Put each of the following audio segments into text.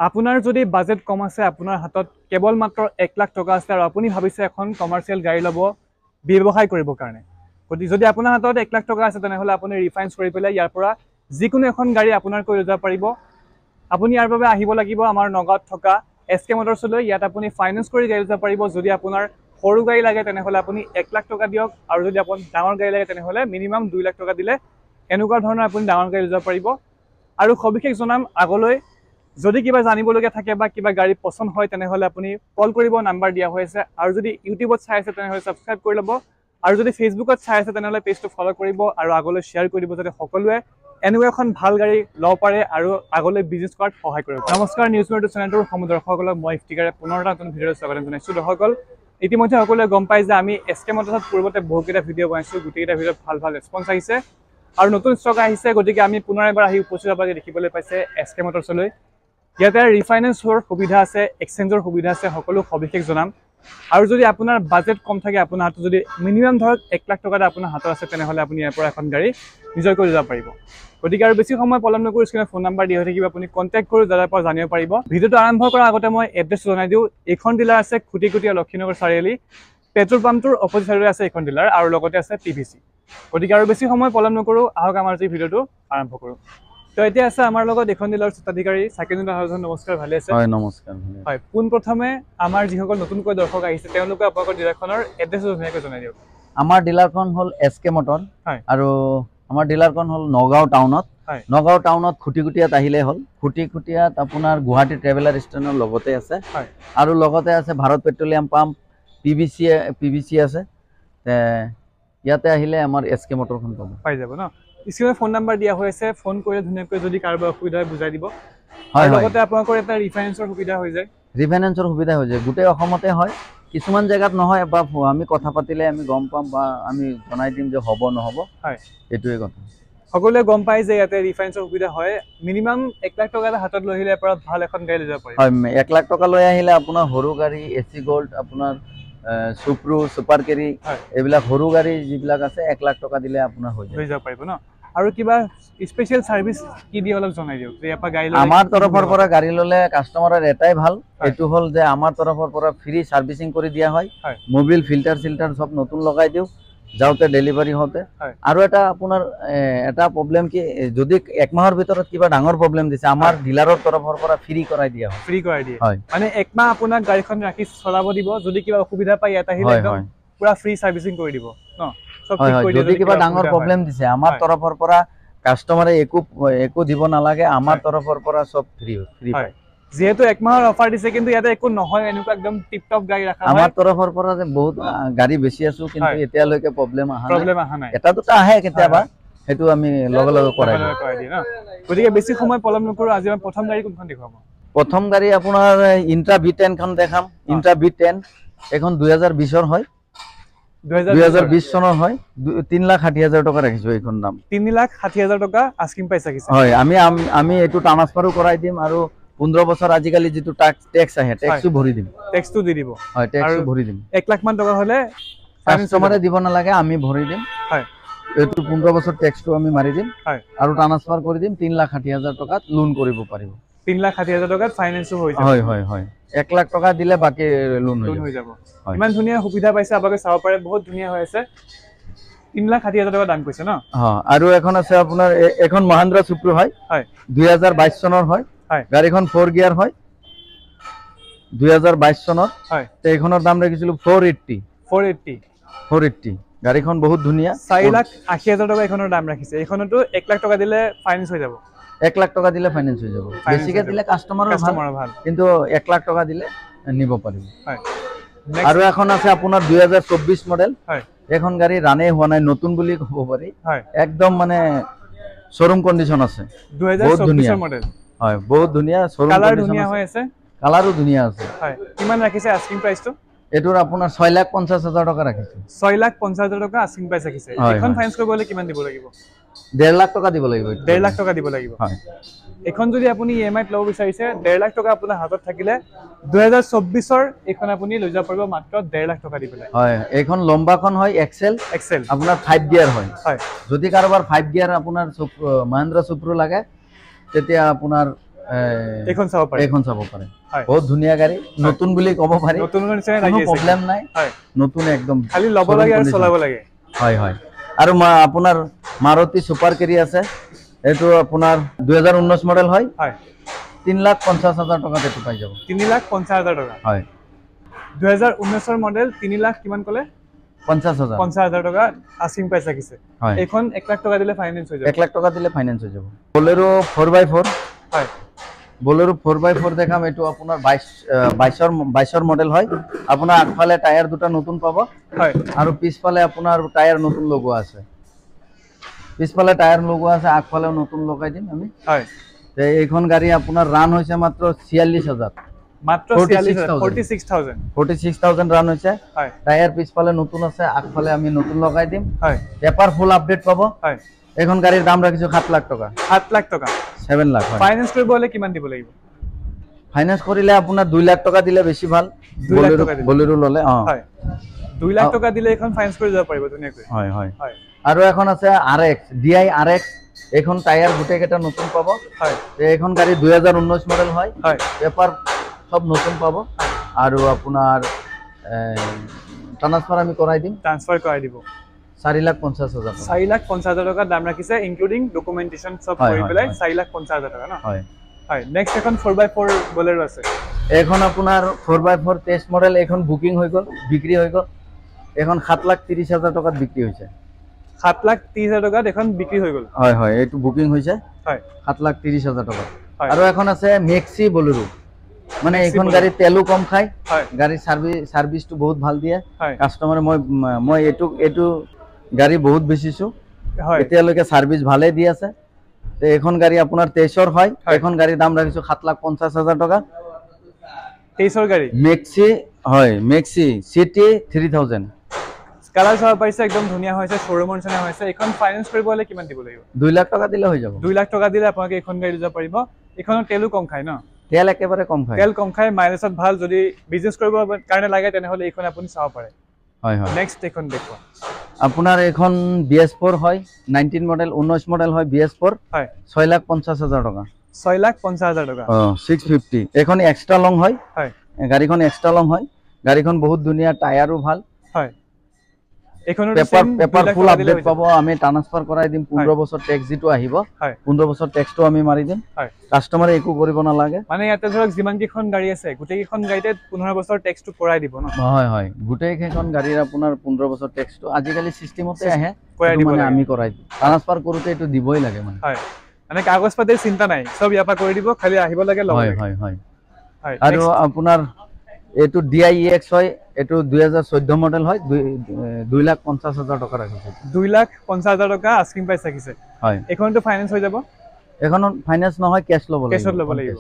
আপোনাৰ যদি বাজেট কম আছে, আপোনাৰ হাতত কেৱল মাত্ৰ 1 লাখ টকা আছে আৰু আপুনি ভাবিছে এখন কমাৰ্চিয়েল গাড়ী ল'ব ব্যৱসায় কৰিবৰ কাৰণে, গতিকে যদি আপোনাৰ হাতত 1 লাখ টকা আছে তেনেহ'লে আপুনি ৰিফাইনেন্স কৰি পেলাই ইয়াৰ পৰা যিকোনো এখন গাড়ী আপোনাৰ কৰি লৈ যাব পাৰিব। আপুনি ইয়াৰ বাবে আহিব লাগিব আমাৰ নগাঁৱত থকা SK মটৰ্ছলৈ। ইয়াত আপুনি ফাইনেন্স কৰি গাড়ী লৈ যাব পাৰিব। যদি আপোনাৰ সৰু গাড়ী লাগে তেনেহ'লে আপুনি 1 লাখ টকা দিয়ক, আৰু যদি আপুনি ডাঙৰ গাড়ী লাগে তেনেহ'লে মিনিমাম 2 লাখ টকা দিলে এনেকুৱা ধৰণৰ আপুনি ডাঙৰ গাড়ী লৈ যাব পাৰিব। আৰু সবিশেষ জনাম আগলৈ, যদি কিবা জানিবলগীয়া থাকে বা কিবা গাড়ী পচন্দ হয় তেনেহ'লে আপুনি কল কৰিব, নাম্বাৰ দিয়া হৈ আছে। আৰু যদি ইউটিউবত চাই আছে তেনেহ'লে ছাবস্ক্ৰাইব কৰি ল'ব, আৰু যদি ফেচবুকত চাই আছে তেনেহ'লে পেজটো ফ'ল' কৰিব আৰু আগলৈ শ্বেয়াৰ কৰি দিব, যাতে সকলোৱে এনেকুৱা এখন ভাল গাড়ী ল'ব পাৰে আৰু আগলৈ বিজনেছ কৰাত সহায় কৰিব। নমস্কাৰ, নিউজ মিৰৰটো চেনেলটোৰ সমূহ দৰ্শকসকলক মই ইফতিকাৰে পুনৰ এটা নতুন ভিডিঅ'ত স্বাগতম জনাইছোঁ। দৰ্শকসকল, ইতিমধ্যে সকলোৱে গম পায় যে আমি SK মটৰ্ছত পূৰ্বতে বহুকেইটা ভিডিঅ' বনাইছোঁ, গোটেইকেইটা ভিডিঅ'ত ভাল ৰেছপন্স আহিছে আৰু নতুন ষ্টক আহিছে। গতিকে আমি পুনৰ এবাৰ আহি উপস্থিত আপোনালোকে দেখিবলৈ পাইছে SK মটৰ্ছলৈ। ইয়াতে ৰিফাইনেন্সৰ সুবিধা আছে, এক্সচেঞ্জৰ সুবিধা আছে, সকলো সবিশেষ জনাম। আৰু যদি আপোনাৰ বাজেট কম থাকে, আপোনাৰ হাতত যদি মিনিমাম ধৰক 1 লাখ টকা আপোনাৰ হাতত আছে তেনেহ'লে আপুনি ইয়াৰ পৰা এখন গাড়ী নিজৰ কৰি যাব পাৰিব। গতিকে আৰু বেছি সময় পলম নকৰি স্ক্ৰীনত ফোন নাম্বাৰ দিয়া হৈ থাকিব, আপুনি কণ্টেক্ট কৰি দাদাৰ পৰা জানিব পাৰিব। ভিডিঅ'টো আৰম্ভ কৰাৰ আগতে মই এড্ৰেছটো জনাই দিওঁ। এইখন ডিলাৰ আছে খুটিকুটীয়া লক্ষীনগৰ চাৰিআলি, পেট্ৰল পাম্পটোৰ অপজিট চাইডে আছে এইখন ডিলাৰ, আৰু লগতে আছে PVC। গতিকে আৰু বেছি সময় পলম নকৰোঁ, আহক আমাৰ যি ভিডিঅ'টো আৰম্ভ কৰোঁ। তো এতিয়া আছে আমাৰ লগত এখন ডিলাৰ স্বত্বাধিকাৰী সাকিনুল হাছান। নমস্কাৰ, ভালে আছে? হয়, নমস্কাৰ। হয়, পোনপ্ৰথমে আমাৰ যিসকল নতুনকৈ দৰ্শক আহিছে তেওঁলোকে আপোনালোকৰ ডিলাৰখনৰ এড্ৰেছটো ধুনীয়াকৈ জনাই দিয়ক। আমাৰ ডিলাৰখন হ'ল SK মটৰ, আৰু আমাৰ ডিলাৰখন হ'ল নগাঁও টাউনত। নগাঁও টাউনত খুটিকুটীয়াত আহিলে হ'ল। খুটিকুটীয়াত আপোনাৰ গুৱাহাটী ট্ৰেভেলাৰ ষ্টেচনৰ লগতে আছে, আৰু লগতে আছে ভাৰত পেট্ৰলিয়াম পাম্প, PVC আছে। ইয়াতে আহিলে আমাৰ SK মটৰখন পাই যাব ন। স্ক্ৰীনত ফোন নাম্বাৰ দিয়া হৈ আছে, ফোন কৰিলে ধুনীয়াকৈ যদি কাৰোবাৰ অসুবিধা হয় বুজাই দিব। হয়, লগতে আপোনালোকৰ এটা ৰিফাইনেন্সৰ সুবিধা হৈ যায়। ৰিফাইনেন্সৰ সুবিধা হৈ যায়, গোটেই অসমতে হয়। কিছুমান জেগাত নহয়, বা আমি কথা পাতিলে আমি গম পাম বা আমি জনাই দিম যে হ'ব নহ'ব। হয়, এইটোৱে কথা। সকলোৱে গম পায় যে ইয়াতে ৰিফাইনেন্সৰ সুবিধা হয়। মিনিমাম 1 লাখ টকা হাতত লৈ আহিলে পৰা ভাল এখন গাড়ী লৈ যাব পাৰিব। হয়, 1 লাখ টকা লৈ আহিলে আপোনাৰ সৰু গাড়ী, AC গোল্ড, আপোনাৰ সুপ্ৰো, ছুপাৰ কেৰি, এইবিলাক সৰু গাড়ী যিবিলাক আছে 1 লাখ টকা দিলে আপোনাৰ হৈ যাব পাৰিব ন। আৰু কিবা স্পেচিয়েল সাৰ্ভিস কি দিয়ে অলপ জনাই দিয়ক। যে ইয়াৰ গাড়ী আমাৰ তৰফৰ পৰা গাড়ী ল'লে কাষ্টমাৰৰ এটাই ভাল, এইটো হ'ল যে আমাৰ তৰফৰ পৰা ফ্ৰী সাৰ্ভিসিং কৰি দিয়া হয়। মোবিল ফিল্টাৰ চব নতুন লগাই দিওঁ যাওঁতে, ডেলিভাৰী হওঁতে। আৰু এটা আপোনাৰ এটা প্ৰব্লেম কি, যদি 1 মাহৰ ভিতৰত কিবা ডাঙৰ প্ৰব্লেম দিছে, আমাৰ ডিলাৰৰ তৰফৰ পৰা ফ্ৰী কৰাই দিয়া হয়। ফ্ৰী কৰাই দিয়ে, মানে 1 মাহ আপোনাক গাড়ীখন ৰাখি চলাব দিব। যদি কিবা অসুবিধা পায় ইয়াত আহিলে একদম পুৰা ফ্ৰী সাৰ্ভিসিং কৰি দিব ন। যদি কিবা ডাঙৰ প্ৰব্লেম দিছে আমাৰ তৰফৰ পৰা কাষ্টমাৰে একো দিব নালাগে, আমাৰ তৰফৰ পৰা সব ফ্ৰী পায়। যেহেতু 1 মাহৰ অফাৰ দিছে, কিন্তু ইয়াতে একো নহয়, এনেকুৱা একদম টিপটপ গাড়ী ৰাখা হয়। আমাৰ তৰফৰ পৰা যে বহুত গাড়ী বেছি আছো, কিন্তু এতিয়ালৈকে প্ৰব্লেম আহা নাই। এটা দুটা আহে কেতিয়াবা, হেতু আমি লগে লগে কৰাই দিওঁ ন। গতিকে বেছি সময় পলম নকৰো, আজি আমি প্ৰথম গাড়ী কোনখন দেখাব? প্ৰথম গাড়ী আপোনাৰ ইন্ট্ৰা V10 খন দেখাম। ইন্ট্ৰা V10 এখন 2020 হয়, 2020 চনৰ হয়। 3,60,000 টকা ৰাখিছো এইখন দাম। 3,60,000 টকা আস্কিং প্ৰাইস ৰাখিছে। হয়, আমি এইটো ট্ৰান্সফাৰো কৰাই দিম, আৰু 15 বছৰ আজিকালি যেটো ট্যাক্স আহে, ট্যাক্সও ভৰি দিম। ট্যাক্সটো দি দিব। হয়, ট্যাক্সও ভৰি দিম। 1 লাখ মান টকা হলে কাস্টমাৰে দিব নালাগে, আমি ভৰি দিম। হয়, এইটো 15 বছৰ ট্যাক্সটো আমি মাৰি দিম, আৰু ট্ৰান্সফাৰ কৰি দিম। 3,60,000 টকাত লোন কৰিব পাৰিব। 3,60,000 টকাত ফাইনান্সও হৈ যাব। হয়, 1 লাখ টকা দিলে বাকি লোন হৈ যাব। ইমান ধুনীয়া সুবিধা পাইছে, আপোনালোকে চাব পাৰে, বহুত ধুনীয়া হৈ আছে। 3,60,000 টকা দাম কৈছে ন। আৰু এখন আছে আপোনাৰ, এখন মহিন্দ্ৰা সুপ্ৰো হয়, 2022 চনৰ হয়। গাড়ীখন 4 গিয়াৰ হয়, 2022 চনৰ। এইখনৰ দাম ৰাখিছিলো 480। গাড়ীখন বহুত ধুনীয়া। 4,80,000 টকা এইখনৰ দাম ৰাখিছে। এইখনতো 1 লাখ টকা দিলে ফাইনেন্স হৈ যাব। 1 লাখ টকা দিলে ফাইনেন্স হৈ যাব। বেছিকে দিলে কাস্টমাৰৰ ভাল, কিন্তু 1 লাখ টকা দিলে নিব পাৰিব। আৰু এখন আছে আপোনাৰ 2024 মডেল। এখন গাড়ী ৰানে হোৱা নাই, নতুন বুলি ক'ব পাৰি। একদম মানে শোরুম কন্ডিশন আছে। 2024 মডেল। হয়, বহুত ধুনীয়া। শোরুম কালার ধুনীয়া হৈ আছে। কালারও ধুনীয়া আছে। হয়, কিমান ৰাখিছে আস্কিং প্ৰাইসটো? এটোৰ আপোনাৰ 6,50,000 টকা ৰাখিছে। 6,50,000 টকা আস্কিং প্ৰাইস ৰাখিছে। এখন ফাইনেন্স কৰিবলৈ কিমান দিব লাগিব? 1.5 লাখ টকা দিব লাগিব। 1.5 লাখ টকা দিব লাগিব। হয়, এখন যদি আপুনি EMI ল'ব বিচাৰিছে, 1.5 লাখ টকা আপোনাৰ হাতত থাকিলে 2024 এখন আপুনি লৈ যাব পাৰিব মাত্ৰ 1.5 লাখ টকা দি পেলাই। হয়, এখন লম্বাখন হয় এক্সেল আপোনাৰ 5 গিয়াৰ হয়। হয়, যদি কাৰোবাৰ 5 গিয়াৰ আপোনাৰ মহিন্দ্ৰা সুপ্ৰো লাগে, তেতিয়া আপোনাৰ এখন চাব পাৰে বহুত ধুনীয়া গাড়ী নতুন বুলি ক'ব পাৰি নতুন নিচিনা লাগি আছে প্ৰবলেম নাই নতুন একদম খালি ল'ব লাগে আৰু চলাব লাগে হয় হয় আৰু আপোনাৰ মাৰুতি সুপাৰ কেৰি আছে এটো আপোনাৰ 2019 মডেল হয় 3,50,000 টাকা এটো পাই যাব 3,50,000 টাকা হয় 2019 এর মডেল 3 লাখ কিমান কলে 50,000 টাকা আস্কিং প্রাইস রাখিছে এখন 1 লাখ টাকা দিলে ফাইনান্স হৈ যাব 1 লাখ টাকা দিলে ফাইনান্স হৈ যাব বোলেরো 4x4 হয় বোলেরো 4x4 দেখাম এটো আপোনাৰ 22 মডেল হয় আপোনাৰ আগফালে টায়াৰ দুটা নতুন পাব হয় আৰু পিছফালে আপোনাৰ টায়াৰ নতুন লগোৱা আছে পিছফালে টায়াৰ লগোৱা আছে আগফালেও নতুন লগাই দিম আমি হয় তে এইখন গাড়ী আপোনাৰ ৰান হৈছে মাত্ৰ 46000 মাত্ৰ 46000 রান হৈছে হয় টায়ার পিছফালে নতুন আছে আগফালে আমি নতুন লগাই দিম হয় পেপার ফুল আপডেট পাব হয় এখন গাড়ীৰ দাম ৰাখিছো 7 লাখ টাকা 7 লাখ টাকা 7 লাখ ফাইনান্স কৰিব হলে কিমান দিব লাগিব ফাইনান্স কৰিলে আপোনাৰ 2 লাখ টাকা দিলে বেছি ভাল বলেৰো ললে হয় 2 লাখ টাকা দিলে এখন ফাইনান্স কৰি যাব পাৰিব ধুনিয়াকৈ হয় হয় হয় আৰু এখন আছে RX DI RX এখন টায়ার গুটে কেটা নতুন পাব হয় এখন গাড়ী 2019 মডেল হয় হয় পেপার সব নতুন পাব আৰু আপোনাৰ ট্ৰান্সফাৰ আমি কৰাই দিম ট্ৰান্সফাৰ কৰাই দিব 4,50,000 টাকা দাম ৰাখিছে ইনক্লুডিং ডকুমেন্টেশন সব কৰি পেলাই 4,50,000 টাকা না হয় হয় নেক্সট এখন 4x4 বলেৰো আছে এখন আপোনাৰ 4x4 টেস্ট মডেল এখন বুকিং হৈ গল বিক্রি হৈ গল এখন 7,30,000 টাকাত বিক্রি হৈছে 7,30,000 টাকাত এখন বিক্রি হৈ গল হয় হয় এটো বুকিং হৈছে হয় 7,30,000 টাকা আৰু এখন আছে মেক্সি বলেৰো মানে এখন গাড়ী তেলও কম খায় গাড়ী সার্ভিসটো বহুত ভাল দিয়ে কাস্টমারে মই এটো গাড়ী বহুত বেচিছো এতিয়ালৈকে সার্ভিস ভালে দি আছে তে এখন গাড়ী আপোনাৰ 23 হয় এখন গাড়ীৰ দাম ৰাখিছো 7,50,000 টাকা 23 গাড়ী মেক্সি হয় মেক্সি সিটি 3000 কালার সব পাইছে একদম ধুনিয়া হইছে শোৰুমৰ নিচিনা হইছে এখন ফাইনান্স কৰিব হলে কিমান দিব লাগিব 2 লাখ টাকা দিলে হৈ যাব 2 লাখ টাকা দিলে আপোনাক এখন গাড়ী যাব পাৰিব এখনৰ তেলও কম খায় ন তেল একেবাৰে কম খায় তেল কম খায় মাইলেজত ভাল যদি বিজনেস কৰিব কাৰণে লাগে তেনে হলে এখন আপুনি চাও পাৰে হয় হয় নেক্সট এখন দেখো আপোনাৰ এখন BS4 হয় 19 মডেল 19 মডেল হয় BS4 হয় 6,50,000 টাকা 6,50,000 টাকা 650 এখন এক্সট্রা লং হয় হয় গাড়ীখন এক্সট্রা লং হয় গাড়ীখন বহুত ধুনিয়া টায়ারও ভাল হয় এখনৰ পেপাৰ ফুল আপডেট পাব আমি ট্ৰান্সফাৰ কৰাই দিম 15 বছৰ ট্যাক্স যেটো আহিব 15 বছৰ ট্যাক্সটো আমি মাৰি দিম কাস্টমাৰে একো কৰিব নালাগে মানে ইয়াতে ধৰক যিমান কিখন গাড়ী আছে গুটেই কিখন গাড়ীতে 15 বছৰ ট্যাক্সটো কৰাই দিব ন হয় হয় গুটেই কিখন গাড়ীৰ আপোনাৰ 15 বছৰ ট্যাক্সটো আজিকালি সিস্টেমতে আহে মানে আমি কৰাই দিম ট্ৰান্সফাৰ কৰোতে এটো দিবই লাগে মানে হয় মানে কাগজ পাতিৰ চিন্তা নাই সব ইয়াপা কৰি দিব খালি আহিব লাগে লগ হয় হয় হয় আৰু আপোনাৰ এটো DIEX হয় এটো 2014 মডেল হয় 2,50,000 টাকা ৰাখিছে 2,50,000 টাকা আস্কিং প্ৰাইস ৰাখিছে হয় এখনটো ফাইনান্স হৈ যাব এখন ফাইনান্স নহয় ক্যাশ লব লাগিব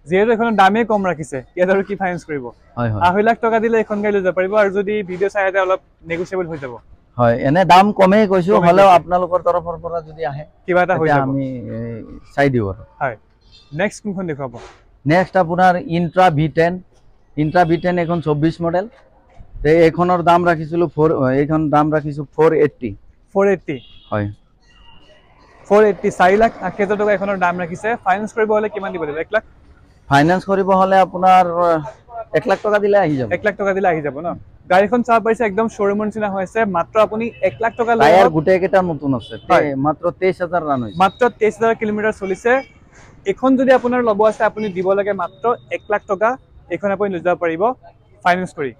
যেহেতু এখন দামে কম ৰাখিছে ইয়াত আৰু কি ফাইনান্স কৰিব হয় হয় 2 লাখ টাকা দিলে এখন গাড়ী লৈ যাব পাৰিব আৰু যদি ভিডিও চাইতে অলপ নেগোশিয়েবল হৈ যাব হয় এনে দাম কমেই কৈছো হলেও আপোনালোকৰ তৰফৰ পৰা যদি আহে কিবা এটা হৈ যাব আমি চাই দিও হয় নেক্সট কোনখন দেখাব নেক্সট আপোনাৰ ইন্ট্ৰা V10 এখন 24 মডেল তে এখনৰ দাম ৰাখিছিলো 4 এইখন দাম ৰাখিছো 480 হয় 480 4,80,000 টাকা এখনৰ দাম ৰাখিছে ফাইনান্স কৰিব হলে কিমান দিব লাগিব 1 লাখ ফাইনান্স কৰিব হলে আপোনাৰ 1 লাখ টাকা দিলে আহি যাব 1 লাখ টাকা দিলে আহি যাব ন গাড়ীখন চাব পাইছে একদম শোৰুমৰ নিচিনা হৈছে মাত্ৰ আপুনি 1 লাখ টাকা টায়াৰ গুটে কেটা নতুন আছে মাত্ৰ 23,000 ৰান হৈছে মাত্ৰ 23,000 কিলোমিটাৰ চলিছে এখন যদি আপোনাৰ লব আছে আপুনি দিব লাগে মাত্ৰ 1 লাখ টাকা এখন আপুনি লৈ যাব পাৰিব ফাইনান্স কৰি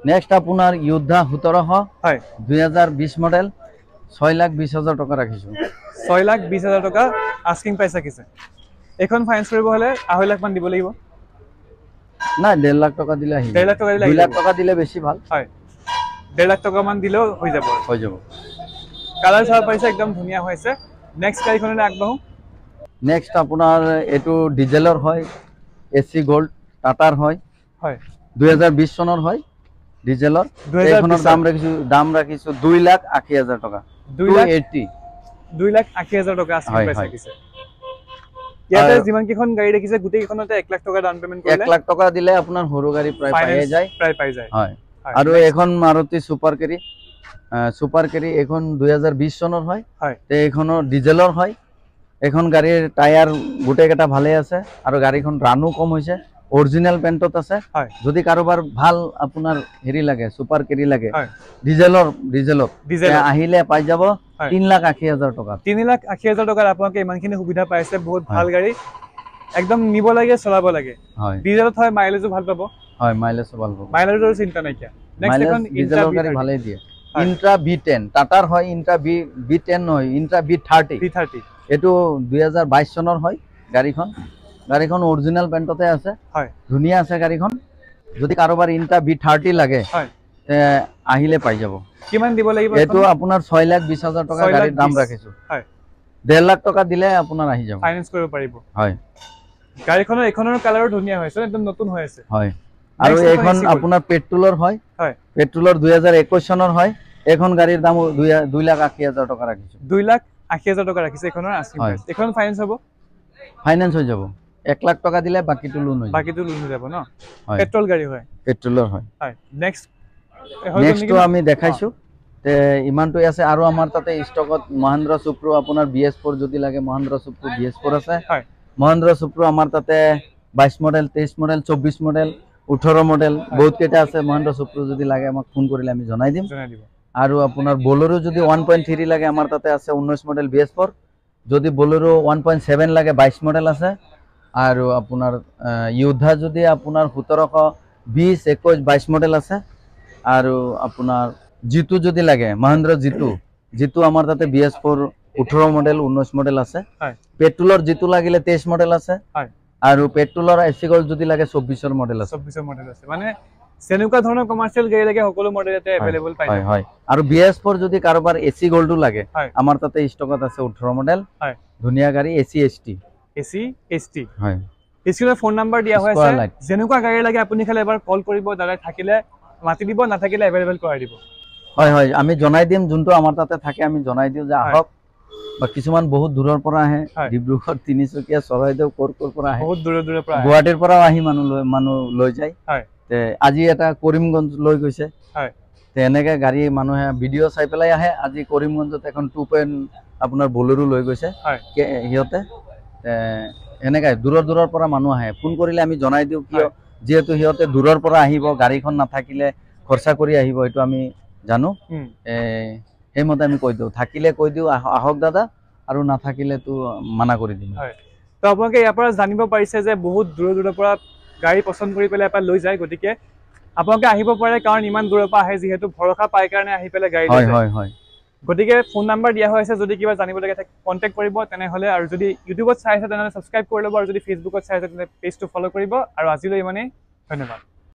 নেক্সট আপোনাৰ যোদ্ধা 1700 হয় 2020 মডেল 6,20,000 টাকা ৰাখিছো 6,20,000 টাকা আস্কিং প্ৰাইস ৰাখিছে এখন ফাইনান্স কৰিব হলে 2.5 লাখ মান দিব লাগিব না 1.5 লাখ টাকা দিলে আহি 1.5 লাখ টাকা দিলে 2 লাখ টাকা দিলে বেছি ভাল হয় 1.5 লাখ টাকা মান দিলেও হৈ যাব কালার সব পাইছে একদম ধুনিয়া হৈছে নেক্সট গাড়ীখনলৈ আগবাঢ়ো নেক্সট আপোনাৰ এটো ডিজেলৰ হয় AC গোল্ড টাটাৰ হয় হয় 2020 চনৰ হয় ডিজেলৰ এইখনৰ দাম ৰাখিছো 2,80,000 টাকা 2,80,000 টাকা আছে পাইছে ইয়াতে যিমান কিখন গাড়ী দেখিছে গুটেই কিখনতে 1 লাখ টাকা ডাউন পেমেন্ট কৰিলে 1 লাখ টাকা দিলে আপোনাৰ সৰু গাড়ী প্ৰায় পাই যায় হয় আৰু এখন মাৰুতি সুপাৰ কেৰি এখন 2020 চনৰ হয় তে এখনৰ ডিজেলৰ হয় এখন গাড়ীৰ টায়াৰ গোটেইকেইটা ভালে আছে আৰু গাড়ীখন ৰানো কম হৈছে অৰিজিনেল পেণ্টত আছে যদি কাৰোবাৰ ভাল আপোনাৰ হেৰি লাগে সুপাৰ কেৰি লাগে ডিজেলত আহিলে পাই যাব 3,80,000 টকা 3,80,000 টকাৰ আপোনালোকে ইমানখিনি সুবিধা পাইছে বহুত ভাল গাড়ী একদম নিব লাগে চলাব লাগে ডিজেলত হয় মাইলেজো ভাল পাব হয় মাইলেজো ভাল পাব মাইলেজৰ চিন্তা নাই কিয়া নেক্সট এখন ডিজেলৰ গাড়ী ভালে দিয়ে ইন্ট্ৰা B10 টাটাৰ হয় ইন্ট্ৰা B10 নহয় ইন্ট্ৰা B30 এটো 2022 চনৰ হয় গাড়ীখন অৰিজিনেল পেণ্টতে আছে হয় ধুনিয়া আছে গাড়ীখন যদি কাৰোবাৰ ইন্ট্ৰা B30 লাগে হয় তে আহিলে পাই যাব কিমান দিব লাগিব এটো আপোনাৰ 6,20,000 টকা গাড়ীৰ দাম ৰাখিছো হয় 1.5 লাখ টকা দিলে আপোনাৰ আহি যাব ফাইনান্স কৰিব পাৰিব হয় গাড়ীখনৰ কালাৰো ধুনিয়া হৈছে একদম নতুন হৈ আছে হয় আৰু এখন আপোনাৰ পেট্ৰলৰ হয় হয় পেট্ৰলৰ 2021 চনৰ হয় এখন গাড়ীৰ দাম 2,80,000 টকা ৰাখিছো 2,80,000 টকা ৰাখিছে এখনৰ আস্কিং প্ৰাইস এখন ফাইনান্স হ'ব ফাইনান্স হৈ যাব 1 লাখ টকা দিলে বাকিটো লোন হৈ যাব ন পেট্ৰল গাড়ী হয় পেট্ৰলৰ হয় হয় নেক্সট আমি দেখাইছো তে ইমানটো আছে আৰু আমাৰ তাতে ষ্টকত মহিন্দ্ৰা সুপ্ৰো আপোনাৰ BS4 যদি লাগে মহিন্দ্ৰা সুপ্ৰো BS4 আছে হয় মহিন্দ্ৰা সুপ্ৰো আমাৰ তাতে 22 মডেল 23 মডেল 24 মডেল 18 মডেল বহুত কেটা আছে মহিন্দ্ৰা সুপ্ৰো যদি লাগে আমাক ফোন কৰিলে আমি জনাই দিম আৰু আপোনাৰ বলেৰো যদি 1.3 লাগে আমাৰ তাতে আছে 19 মডেল BS4 যদি বলেৰো 1.7 লাগে 22 মডেল আছে আৰু আপোনাৰ ইউধা যদি আপোনাৰ 1720 21 22 মডেল আছে আৰু আপোনাৰ জিতু যদি লাগে মহিন্দ্ৰা জিতু আমাৰ তাতে BS4 18 মডেল 19 মডেল আছে হয় পেট্ৰলৰ জিতু লাগিলে 23 মডেল আছে হয় আৰু পেট্ৰলৰ এসি গোল্ড যদি লাগে 24 মডেল আছে 24 মডেল আছে মানে সেনুকা ধৰণৰ কমাৰ্শিয়াল গাড়ী লাগে সকলো মডেলতে अवेलेबल পাই যায় হয় আৰু BS4 যদি কাৰোবাৰ এসি গোল্ডও লাগে আমাৰ তাতে ষ্টকত আছে 18 মডেল হয় ধুনিয়া গাড়ী এসি ST হয় স্ক্ৰিনৰ ফোন নাম্বাৰ দিয়া হৈ আছে যেনেকুৱা গাড়ী লাগে আপুনি খালি এবাৰ কল কৰিব দাদা থাকিলে মাতি দিব না থাকিলে अवेलेबल কৰাই দিব হয় হয় আমি জনাই দিম যোনটো আমাৰ তাতে থাকে আমি জনাই দিও যে আহক বা কিছুমান বহুত দূৰৰ পৰা আহে ডিব্ৰুগড় তিনিচুকীয়া চৰাইদেউ কোৰ পৰা আহে বহুত দূৰৰ পৰা গুৱাহাটীৰ পৰা আহি মানুহ লৈ যায় হয় তে আজি এটা কৰিমগঞ্জ লৈ গৈছে হয় তে এনেকে গাড়ী মানুহে ভিডিও চাই পেলাই আহে আজি কৰিমগঞ্জত এখন 2 আপোনাৰ বলেৰো লৈ গৈছে হয় হিয়তে এনেকে দূৰৰ পৰা মানুহ আহে ফোন কৰিলে আমি জনাই দিও কিয় যেহেতু হিয়তে দূৰৰ পৰা আহিব গাড়ীখন নাথাকিলে খৰচা কৰি আহিব এটো আমি জানো এই মতে আমি কৈ দিও থাকিলে কৈ দিও আহক দাদা আৰু নাথাকিলে তো মানা কৰি দিম হয় তো আপোনালোকে ইয়াৰ পৰা জানিব পাৰিছে যে বহুত দূৰৰ পৰা গাড়ী পছন্দ কৰি পেলাই লৈ যায় গতিকে আপোনালোকে আহিব পাৰে কাৰণ ইমান দূৰৰ পৰা আহে যেহেতু ভৰসা পায় কাৰণে আহি পেলাই গাড়ী লৈ যায় হয় গতিকে ফোন নাম্বাৰ দিয়া হৈছে যদি কিবা জানিব লাগে কন্টাক্ট কৰিব তেনে হলে আৰু যদি ইউটিউবত চাই আছে তেনে সাবস্ক্ৰাইব কৰি লব আৰু যদি ফেসবুকত চাই আছে তেনে পেজটো ফলো কৰিব আৰু আজিলৈ মানে ধন্যবাদ